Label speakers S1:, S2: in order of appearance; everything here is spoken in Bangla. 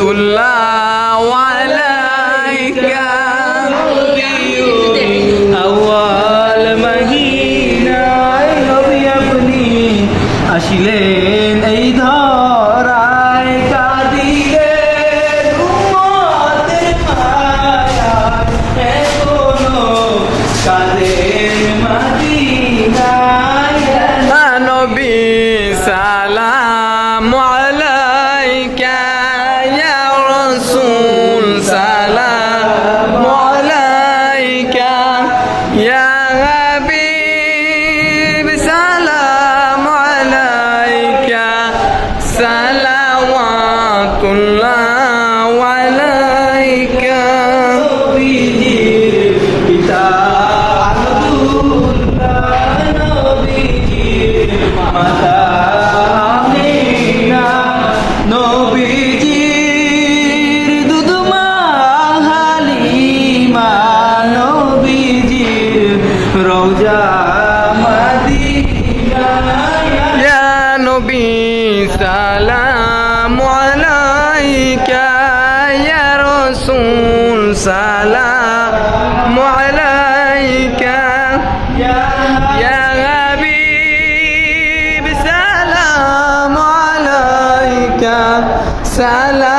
S1: সালাওয়াতুল্লাহ আলাইকা আউয়াল মহিনায় নবী আপনি আসিলেন এই ধরায় কাদিলেন উম্মতের মায়ায় এখনো কাদের মদিনায় ইয়া নবী সালাম আলাইকা ইয়া রাসূল সালাম আলাইকা ইয়া হাবিব সালাম আলাইকা সালাওয়াতুল্লাহ আলাইকা নবীজির পিতা আব্দুল্লাহ নবীজির মাতা আমিনা নবীজির দুধমা হালিমা নবীজির রওজা মদিনা ইয়া নবী সালাম আলাইকা ইয়া রাসূল সালাম আলাইকা ইয়া হাবিব সালাম আলাইকা সালাম